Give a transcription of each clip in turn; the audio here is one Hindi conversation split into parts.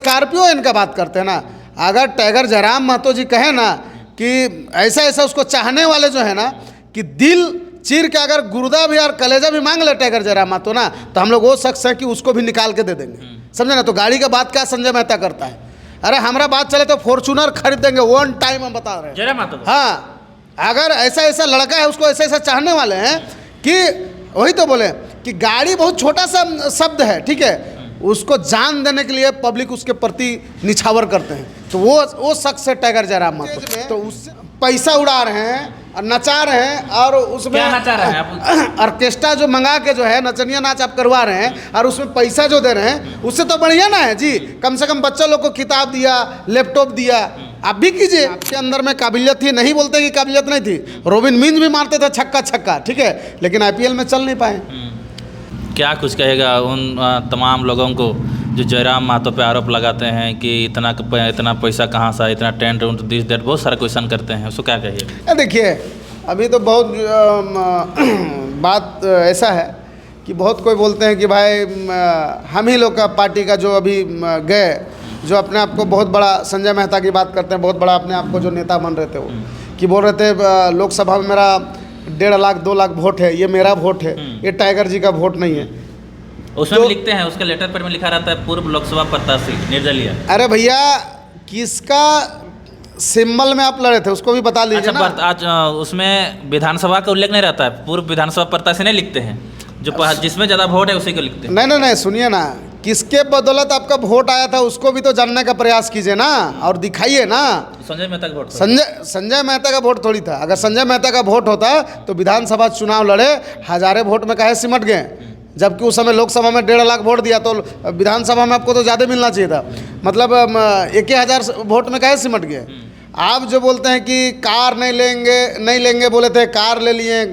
स्कॉर्पियो इनका बात करते हैं ना। अगर टाइगर जयराम महतो जी कहे ना कि ऐसा ऐसा उसको चाहने वाले जो है ना कि दिल चीर के अगर गुर्दा भी और कलेजा भी मांग ले टाइगर जयराम महतो ना, तो हम लोग वो शख्स है कि उसको भी निकाल के दे देंगे, समझे ना। तो गाड़ी का बात क्या संजय मेहता करता है? अरे हमारा बात चले तो फॉर्चूनर खरीद देंगे वन टाइम, हम बता रहे हैं जयराम महतो। हाँ, अगर ऐसा ऐसा लड़का है, उसको ऐसा ऐसा चाहने वाले हैं कि वही तो बोले कि गाड़ी बहुत छोटा सा शब्द है, ठीक है, उसको जान देने के लिए पब्लिक उसके प्रति निछावर करते हैं। तो वो शख्स है टाइगर जयराम महतो। तो उससे पैसा उड़ा रहे हैं और नचा रहे हैं, और उसमें क्या नचा रहे हैं आप? ऑर्केस्ट्रा जो मंगा के जो है नचनिया नाच आप करवा रहे हैं और उसमें पैसा जो दे रहे हैं, उससे तो बढ़िया ना है जी। कम से कम बच्चों लोग को किताब दिया, लैपटॉप दिया, आप भी कीजिए। आपके अंदर में काबिलियत थी, नहीं बोलते कि काबिलियत नहीं थी। रोबिन मिंज भी मारते थे छक्का छक्का, ठीक है, लेकिन आईपीएल में चल नहीं पाए। क्या कुछ कहेगा उन तमाम लोगों को जो जयराम महतो पे आरोप लगाते हैं कि इतना पैसा कहाँ से, इतना टेंट उंट दिस दैट, बहुत सारा क्वेश्चन करते हैं, उसको क्या कहिए? देखिए, अभी तो बहुत बात ऐसा है कि बहुत कोई बोलते हैं कि भाई हम ही लोग का पार्टी का जो अभी गए, जो अपने आप को बहुत बड़ा, संजय मेहता की बात करते हैं, बहुत बड़ा अपने आप को जो नेता बन रहे थे, वो कि बोल रहे थे लोकसभा में मेरा 1.5 लाख 2 लाख वोट है, ये मेरा वोट है, ये टाइगर जी का वोट नहीं है। उसमें तो लिखते हैं, उसके लेटर पर में लिखा रहता है पूर्व लोकसभा प्रत्याशी निर्दलीय। अरे भैया, किसका सिंबल में आप लड़े थे उसको भी बता लीजिए। अच्छा, आज उसमें विधानसभा का उल्लेख नहीं रहता है, पूर्व विधानसभा प्रत्याशी नहीं लिखते हैं, जो जिसमें ज़्यादा वोट है उसी को लिखते हैं। नहीं, सुनिए ना, किसके बदौलत आपका वोट आया था उसको भी तो जानने का प्रयास कीजिए ना, और दिखाइए ना। संजय मेहता का वोट, संजय मेहता का वोट थोड़ी था। अगर संजय मेहता का वोट होता तो विधानसभा चुनाव लड़े, हजारे वोट में काहे सिमट गए, जबकि उस समय लोकसभा में 1.5 लाख वोट दिया, तो विधानसभा में आपको तो ज़्यादा मिलना चाहिए था। मतलब 1,000 वोट में काहे सिमट गए? आप जो बोलते हैं कि कार नहीं लेंगे बोले थे, कार ले लिए,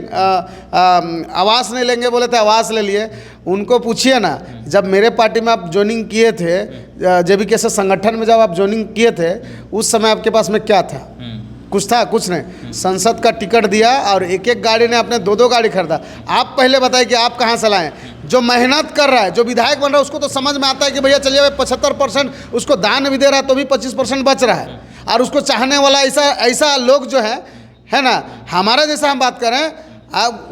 आवास नहीं लेंगे बोले थे, आवास ले लिए। उनको पूछिए ना, जब मेरे पार्टी में आप ज्वाइनिंग किए थे, जेबीके से संगठन में जब आप ज्वाइनिंग किए थे, उस समय आपके पास में क्या था? कुछ था? कुछ नहीं। संसद का टिकट दिया और एक एक गाड़ी ने अपने 2-2 गाड़ी खरीदा। आप पहले बताइए कि आप कहाँ से लाएं? जो मेहनत कर रहा है, जो विधायक बन रहा है, उसको तो समझ में आता है कि भैया चलिए 75% उसको दान भी दे रहा है तो भी 25% बच रहा है। और उसको चाहने वाला ऐसा लोग जो है ना, हमारा जैसा हम बात करें, आप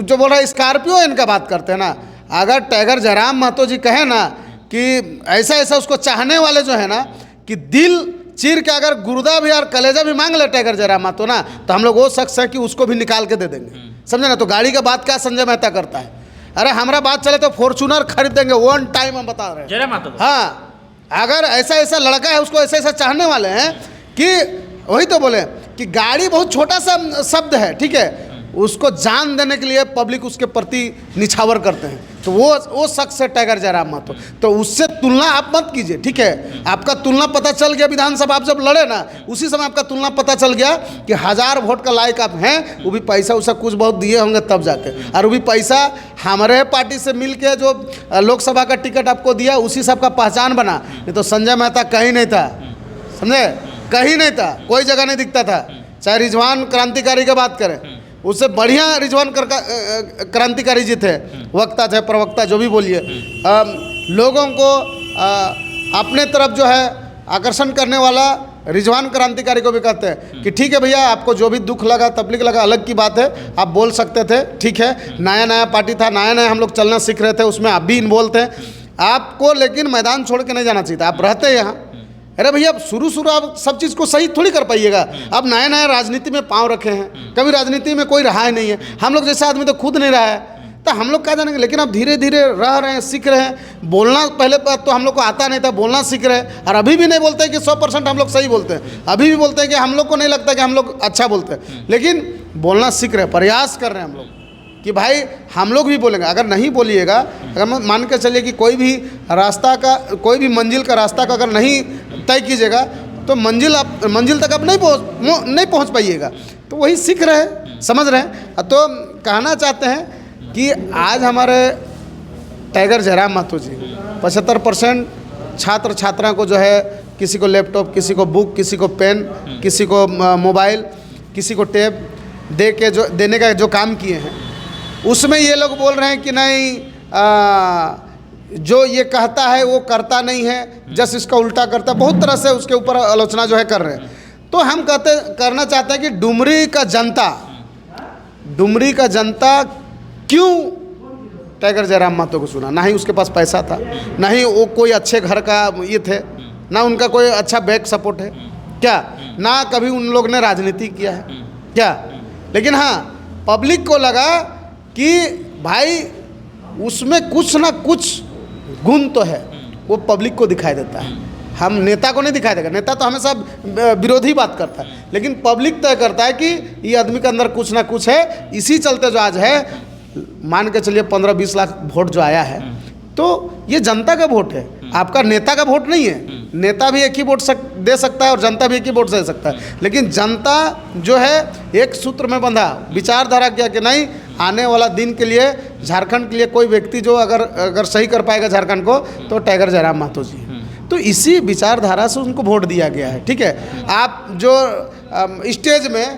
जो बोल रहा है स्कॉर्पियो इनका बात करते हैं ना। अगर टाइगर जयराम महतो जी कहे ना कि ऐसा ऐसा उसको चाहने वाले जो है ना कि दिल चीर के अगर गुर्दा भी और कलेजा भी मांग ले टाइगर जयराम महतो ना, तो हम लोग वो शख्स है कि उसको भी निकाल के दे देंगे, समझे ना। तो गाड़ी का बात क्या संजय मेहता करता है? अरे हमारा बात चले तो फॉर्चूनर खरीद देंगे वन टाइम, हम बता रहे हैं जयराम महतो। हाँ, अगर ऐसा ऐसा लड़का है, उसको ऐसा ऐसा चाहने वाले हैं कि वही तो बोले कि गाड़ी बहुत छोटा सा शब्द है, ठीक है, उसको जान देने के लिए पब्लिक उसके प्रति निछावर करते हैं। तो वो शख्स है टाइगर जयराम महतो। तो उससे तुलना आप मत कीजिए, ठीक है। आपका तुलना पता चल गया विधानसभा आप जब लड़े ना, उसी समय आपका तुलना पता चल गया कि 1000 वोट का लायक आप हैं, वो भी पैसा उसा कुछ बहुत दिए होंगे तब जाके, और वो भी पैसा हमारे पार्टी से मिल के जो लोकसभा का टिकट आपको दिया, उसी से आपका पहचान बना। नहीं तो संजय मेहता कहीं नहीं था, समझे, कहीं नहीं था, कोई जगह नहीं दिखता था। चाहे रिजवान क्रांतिकारी की बात करें, उससे बढ़िया रिजवान क्रांतिकारी जी थे, वक्ता थे, प्रवक्ता, जो भी बोलिए। लोगों को अपने तरफ जो है आकर्षण करने वाला रिजवान क्रांतिकारी को भी कहते हैं कि ठीक है भैया, आपको जो भी दुख लगा, तकलीफ लगा, अलग की बात है, आप बोल सकते थे, ठीक है। नया पार्टी था, नया हम लोग चलना सीख रहे थे, उसमें आप भी इन्वॉल्व थे, आपको लेकिन मैदान छोड़ के नहीं जाना चाहिए था, आप रहते यहाँ। अरे भैया, शुरू आप सब चीज़ को सही थोड़ी कर पाइएगा। आप नया राजनीति में पांव रखे हैं, कभी राजनीति में कोई रहा ही नहीं है। हम लोग जैसे आदमी तो खुद नहीं रहा है, तो हम लोग क्या जानेंगे। लेकिन आप धीरे धीरे रह रहे हैं, सीख रहे हैं। बोलना पहले तो हम लोग को आता नहीं था, बोलना सीख रहे हैं। और अभी भी नहीं बोलते हैं कि 100% हम लोग सही बोलते हैं, अभी भी बोलते हैं कि हम लोग को नहीं लगता कि हम लोग अच्छा बोलते हैं, लेकिन बोलना सीख रहे हैं, प्रयास कर रहे हैं हम लोग कि भाई हम लोग भी बोलेंगे। अगर नहीं बोलिएगा, अगर मान के चलिए कि कोई भी मंजिल का रास्ता का अगर नहीं तय कीजिएगा, तो मंजिल तक आप नहीं पहुंच पाइएगा। तो वही सीख रहे हैं, समझ रहे हैं। तो कहना चाहते हैं कि आज हमारे टाइगर जयराम महतो जी 75% छात्र छात्रा को जो है, किसी को लैपटॉप, किसी को बुक, किसी को पेन, किसी को मोबाइल, किसी को टैब देने का जो काम किए हैं, उसमें ये लोग बोल रहे हैं कि नहीं जो ये कहता है वो करता नहीं है, जस्ट इसका उल्टा करता है, बहुत तरह से उसके ऊपर आलोचना जो है कर रहे हैं। तो हम करना चाहते हैं कि डुमरी का जनता क्यों टाइगर जयराम महतो को चुना? ना ही उसके पास पैसा था, ना ही वो कोई अच्छे घर का ये थे, ना उनका कोई अच्छा बैक सपोर्ट है क्या, ना कभी उन लोग ने राजनीति किया है क्या। लेकिन हाँ, पब्लिक को लगा कि भाई उसमें कुछ ना कुछ गुण तो है, वो पब्लिक को दिखाई देता है। हम नेता को नहीं दिखाई देगा, नेता तो हमेशा विरोधी बात करता है, लेकिन पब्लिक तय करता है कि ये आदमी के अंदर कुछ ना कुछ है। इसी चलते जो आज है, मान के चलिए 15-20 लाख वोट जो आया है, तो ये जनता का वोट है, आपका नेता का वोट नहीं है। नेता भी एक ही वोट दे सकता है और जनता भी एक ही वोट दे सकता है, लेकिन जनता जो है एक सूत्र में बंधा, विचारधारा किया कि नहीं, आने वाला दिन के लिए, झारखंड के लिए कोई व्यक्ति जो अगर सही कर पाएगा झारखंड को, तो टाइगर जयराम महतो जी है। तो इसी विचारधारा से उनको वोट दिया गया है। ठीक है, आप जो स्टेज में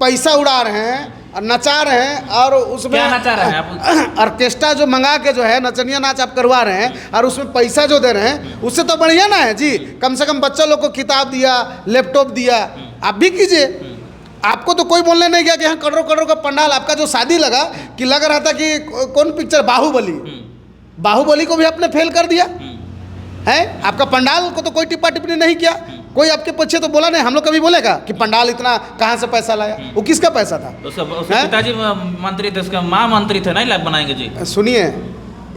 पैसा उड़ा रहे हैं और नचा रहे हैं, और उसमें क्या नचा रहे हैं आप? ऑर्केस्ट्रा जो मंगा के जो है नचनिया नाच आप करवा रहे हैं और उसमें पैसा जो दे रहे हैं, उससे तो बढ़िया ना है जी। कम से कम बच्चा लोग को किताब दिया, लैपटॉप दिया, आप भी कीजिए। आपको तो कोई बोलने नहीं गया कि हाँ करोड़ों करोड़ का पंडाल। आपका जो शादी लगा कि लग रहा था कि कौन पिक्चर, बाहुबली को भी आपने फेल कर दिया है। आपका पंडाल को तो कोई टिप्पा टिप्पणी नहीं किया, कोई आपके पीछे तो बोला नहीं। हम लोग कभी बोलेगा कि पंडाल इतना कहाँ से पैसा लाया? वो किसका पैसा था? उसके पिताजी मंत्री थे, उसके माँ मंत्री थे, नहीं लाइक बनाएंगे जी। सुनिए,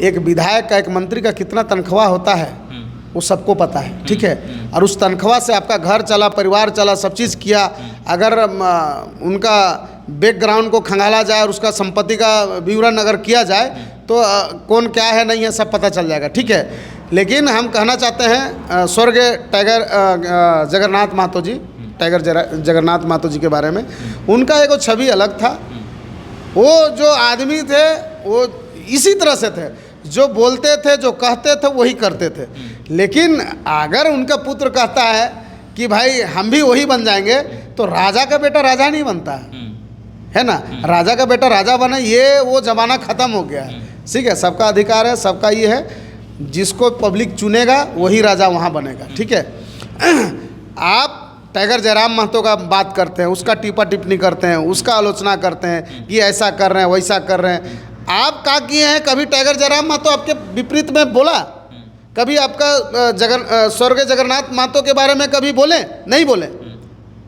एक विधायक का, एक मंत्री का कितना तनख्वाह होता है वो सबको पता है। ठीक है, और उस तनख्वाह से आपका घर चला, परिवार चला, सब चीज़ किया। अगर उनका बैकग्राउंड को खंगाला जाए और उसका संपत्ति का विवरण अगर किया जाए तो कौन क्या है नहीं है सब पता चल जाएगा। ठीक है, लेकिन हम कहना चाहते हैं स्वर्गीय टाइगर जगन्नाथ महतो जी, टाइगर जगन्नाथ महतो जी के बारे में, उनका एक छवि अलग था। वो जो आदमी थे वो इसी तरह से थे, जो बोलते थे, जो कहते थे वही करते थे। लेकिन अगर उनका पुत्र कहता है कि भाई हम भी वही बन जाएंगे, तो राजा का बेटा राजा नहीं बनता है ना। राजा का बेटा राजा बने, ये वो ज़माना ख़त्म हो गया है। ठीक है, सबका अधिकार है, सबका ये है, जिसको पब्लिक चुनेगा वही राजा वहाँ बनेगा। ठीक है, आप टाइगर जयराम महतो का बात करते हैं, उसका टिप्पा टिप्पणी करते हैं, उसका आलोचना करते हैं कि ऐसा कर रहे हैं, वैसा कर रहे हैं। आप क्या किए हैं? कभी टाइगर जयराम महतो आपके विपरीत में बोला? कभी आपका स्वर्गीय जगन्नाथ महतो के बारे में कभी बोले? नहीं बोले।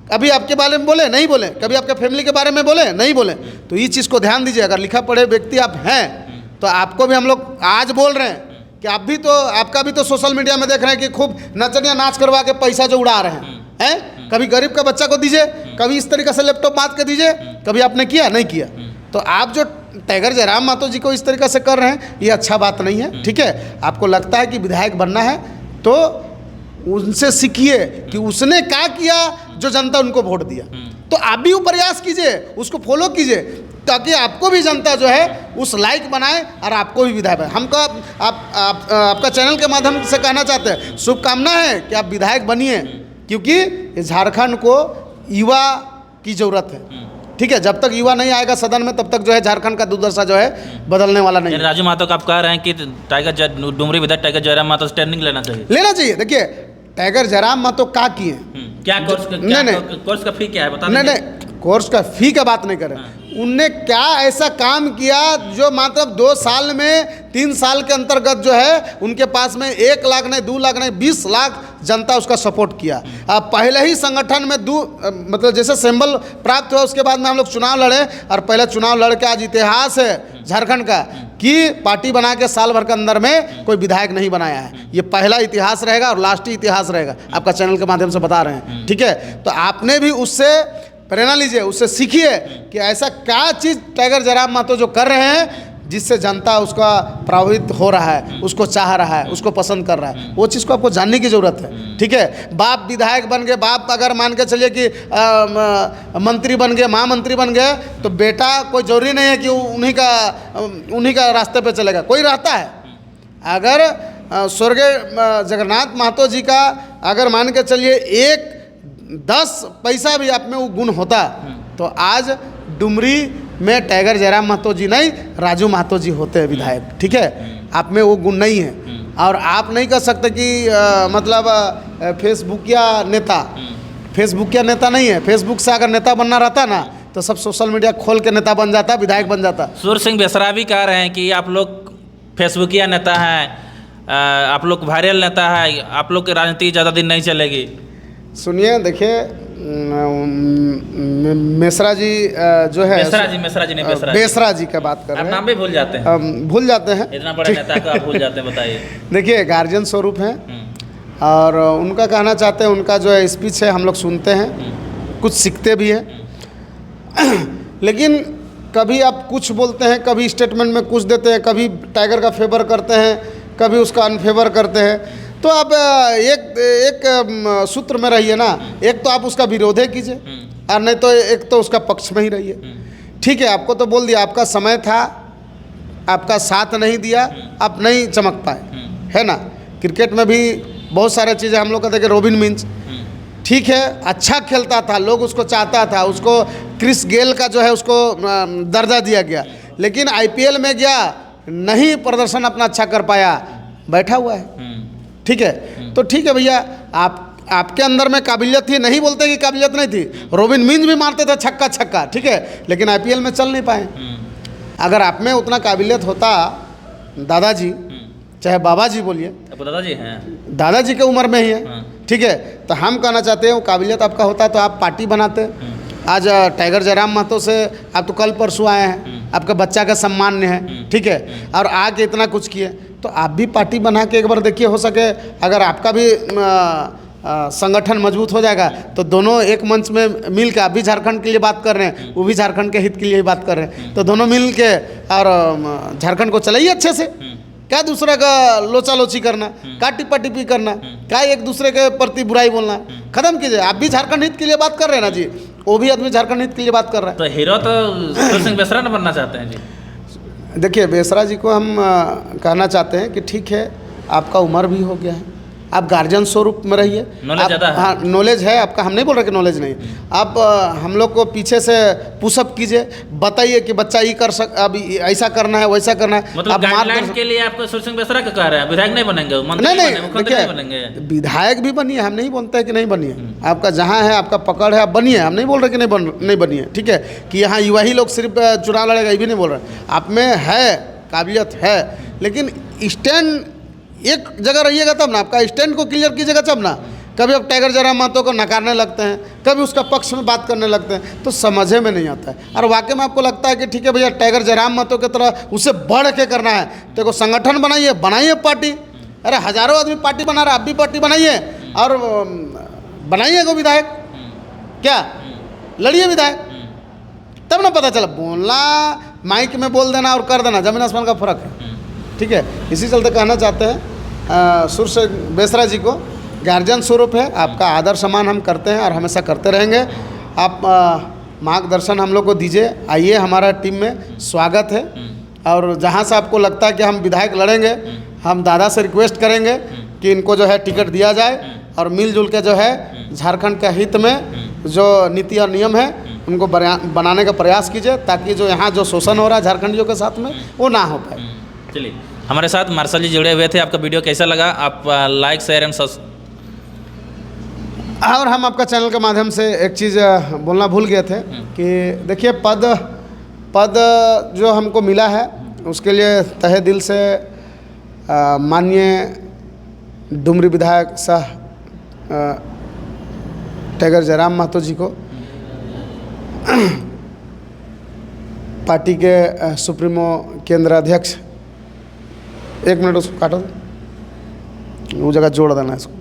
कभी आपके बारे में बोले? नहीं बोले। कभी आपके फैमिली के बारे में बोले? नहीं बोले। तो इस चीज़ को ध्यान दीजिए। अगर लिखा पढ़े व्यक्ति आप हैं तो आपको भी हम लोग आज बोल रहे हैं कि आप भी तो, आपका भी तो सोशल मीडिया में देख रहे हैं कि खूब नचनिया नाच करवा के पैसा जो उड़ा रहे हैं। कभी गरीब का बच्चा को दीजिए, कभी इस तरीके से लैपटॉप बात के दीजिए, कभी आपने किया? नहीं किया। तो आप जो टाइगर जयराम महतो जी को इस तरीके से कर रहे हैं, ये अच्छा बात नहीं है। ठीक है, आपको लगता है कि विधायक बनना है तो उनसे सीखिए कि उसने क्या किया जो जनता उनको वोट दिया। तो आप भी वो प्रयास कीजिए, उसको फॉलो कीजिए, ताकि आपको भी जनता जो है उस लायक बनाए और आपको भी विधायक बनाए। हमको आपका चैनल के माध्यम से कहना चाहते हैं, शुभकामना है कि आप विधायक बनिए, क्योंकि झारखंड को युवा की ज़रूरत है। ठीक है, जब तक युवा नहीं आएगा सदन में, तब तक जो है झारखंड का दुर्दशा जो है बदलने वाला नहीं है। राजू महतो को आप कह रहे हैं कि डुमरी विधायक टाइगर जयराम महतो से ट्रेनिंग लेना चाहिए? देखिए, टाइगर जयराम महतो क्या किए? क्या कोर्स का फी क्या है बता? नहीं, कोर्स का फी का बात नहीं करें। उनने क्या ऐसा काम किया जो मतलब 2 साल में, 3 साल के अंतर्गत जो है उनके पास में 1 लाख नहीं, 2 लाख नहीं, 20 लाख जनता उसका सपोर्ट किया। पहले ही संगठन में मतलब जैसे सिंबल प्राप्त हुआ, उसके बाद में हम लोग चुनाव लड़े, और पहले चुनाव लड़ के आज इतिहास है झारखंड का कि पार्टी बना के साल भर के अंदर में कोई विधायक नहीं बनाया है। ये पहला इतिहास रहेगा और लास्ट ही इतिहास रहेगा। आपका चैनल के माध्यम से बता रहे हैं। ठीक है, तो आपने भी उससे प्रेरणा लीजिए, उससे सीखिए कि ऐसा क्या चीज़ टाइगर जयराम महतो जो कर रहे हैं जिससे जनता उसका प्रभावित हो रहा है, उसको चाह रहा है, उसको पसंद कर रहा है। वो चीज़ को आपको जानने की ज़रूरत है। ठीक है, बाप विधायक बन गए, बाप अगर मान के चलिए कि मंत्री बन गए, महामंत्री बन गए, तो बेटा कोई ज़रूरी नहीं है कि उन्हीं का रास्ते पे चलेगा। कोई रहता है, अगर स्वर्गीय जगन्नाथ महतो जी का अगर मान के चलिए 10 पैसा भी आप में वो गुण होता, तो आज डुमरी में टाइगर जयराम महतो जी नहीं, राजू महतो जी होते हैं विधायक। ठीक है, आप में वो गुण नहीं है, और आप नहीं कह सकते कि मतलब फेसबुकिया नेता, फेसबुकिया नेता नहीं है। फेसबुक से अगर नेता बनना रहता ना तो सब सोशल मीडिया खोल के नेता बन जाता, विधायक बन जाता। सूर्य सिंह बेसरा भी कह रहे हैं कि आप लोग फेसबुकिया नेता हैं, आप लोग वायरल नेता है, आप लोग की राजनीति ज़्यादा दिन नहीं चलेगी। सुनिए, देखिए, मिश्रा जी जो है, बेसरा जी का बात कर रहे हैं। नाम भी भूल जाते हैं, भूल जाते हैं, इतना बड़ा नेता को आप भूल जाते हैं, बताइए। देखिए, गार्जियन स्वरूप हैं और उनका कहना चाहते हैं, उनका जो है स्पीच है हम लोग सुनते हैं, कुछ सीखते भी हैं। लेकिन कभी आप कुछ बोलते हैं, कभी स्टेटमेंट में कुछ देते हैं, कभी टाइगर का फेवर करते हैं, कभी उसका अनफेवर करते हैं। तो आप एक सूत्र में रहिए ना, एक तो आप उसका विरोध कीजिए और नहीं तो एक तो उसका पक्ष में ही रहिए। ठीक है, आपको तो बोल दिया, आपका समय था, आपका साथ नहीं दिया, आप नहीं चमक पाए, है ना। क्रिकेट में भी बहुत सारे चीज़ें हम लोग कहते हैं कि रोबिन मिंच ठीक है, अच्छा खेलता था, लोग उसको चाहता था, उसको क्रिस गेल का जो है उसको दर्जा दिया गया, लेकिन आईपीएल में गया, नहीं प्रदर्शन अपना अच्छा कर पाया, बैठा हुआ है। ठीक है, तो ठीक है भैया, आपके अंदर में काबिलियत थी, नहीं बोलते कि काबिलियत नहीं थी। रोबिन मिंज भी मारते थे छक्का छक्का, ठीक है, लेकिन आईपीएल में चल नहीं पाए। अगर आप में उतना काबिलियत होता, दादाजी चाहे बाबा जी बोलिए, दादाजी हैं, दादाजी के उम्र में ही है, ठीक है, तो हम कहना चाहते हैं वो काबिलियत आपका होता तो आप पार्टी बनाते। आज टाइगर जयराम महतो से आप तो कल परसों आए हैं, आपका बच्चा का सम्मान्य है, ठीक है, और आके इतना कुछ किए, तो आप भी पार्टी बना के एक बार देखिए, हो सके अगर आपका भी संगठन मजबूत हो जाएगा तो दोनों एक मंच में मिल के, आप भी झारखंड के लिए बात कर रहे हैं, वो भी झारखंड के हित के लिए बात कर रहे हैं, तो दोनों मिल के और झारखंड को चलाइए अच्छे से। क्या दूसरे का लोचा लोची करना, क्या टिप्पा टिप्पी करना, क्या एक दूसरे के प्रति बुराई बोलना, खत्म कीजिए। आप भी झारखंड हित के लिए बात कर रहे हैं ना जी, वो भी आदमी झारखंड हित के लिए बात कर रहा है। तो हीरो तो सूर्य सिंह बेसरा न बनना चाहते हैं जी। देखिए, बेसरा जी को हम कहना चाहते हैं कि ठीक है, आपका उम्र भी हो गया है, आप गार्जियन स्वरूप में रहिए, नॉलेज ज़्यादा है। हाँ, नॉलेज है आपका, हम नहीं बोल रहे कि नॉलेज नहीं। आप हम लोग को पीछे से पुशअप कीजिए, बताइए कि बच्चा ये कर अब ऐसा करना है, वैसा करना है। मतलब गाइडलाइन के लिए आपको सूर्य सिंह बेसरा का कह रहे हैं, विधायक नहीं बनेंगे, मंत्री नहीं बनेंगे। विधायक भी बनिए, हम नहीं बोलते हैं कि नहीं बनिए, आपका जहाँ है, आपका पकड़ है, आप बनिए, हम नहीं बोल रहे कि नहीं बनिए, ठीक है, कि यहाँ युवा ही लोग सिर्फ चुनाव लड़ेगा, ये भी नहीं बोल रहे। आप में है, काबिलियत है, लेकिन स्टैंड एक जगह रहिएगा तब ना, आपका स्टैंड को क्लियर कीजिएगा तब ना। कभी आप टाइगर जयराम महतो को नकारने लगते हैं, कभी उसका पक्ष में बात करने लगते हैं, तो समझे में नहीं आता है। और वाकई में आपको लगता है कि ठीक है भैया, टाइगर जयराम महतो की तरह उससे बढ़ के करना है, तो को संगठन बनाइए पार्टी। अरे हजारों आदमी पार्टी बना रहा है, आप भी पार्टी बनाइए और बनाइए को विधायक, क्या लड़िए विधायक, तब ना पता चला। बोलना माइक में बोल देना और कर देना, जमीन आसमान का फर्क है, ठीक है। इसी चलते कहना चाहते हैं सूर्य सिंह बेसरा जी को, गार्जियन स्वरूप है, आपका आदर सम्मान हम करते हैं और हमेशा करते रहेंगे। आप मार्गदर्शन हम लोग को दीजिए, आइए, हमारा टीम में स्वागत है। और जहाँ से आपको लगता है कि हम विधायक लड़ेंगे, हम दादा से रिक्वेस्ट करेंगे कि इनको जो है टिकट दिया जाए और मिलजुल के जो है झारखंड के हित में जो नीति और नियम है उनको बनाने का प्रयास कीजिए, ताकि जो यहाँ जो शोषण हो रहा है झारखंडियों के साथ में वो ना हो पाए। चलिए, हमारे साथ मार्शल जी जुड़े हुए थे, आपका वीडियो कैसा लगा? आप लाइक, शेयर एंड सब्सक्राइब। और हम आपका चैनल के माध्यम से एक चीज़ बोलना भूल गए थे कि देखिए, पद जो हमको मिला है उसके लिए तहे दिल से माननीय डुमरी विधायक साह टाइगर जयराम महतो जी को, पार्टी के सुप्रीमो केंद्र अध्यक्ष, 1 मिनट उसको काटो, वो जगह जोड़ देना इसको।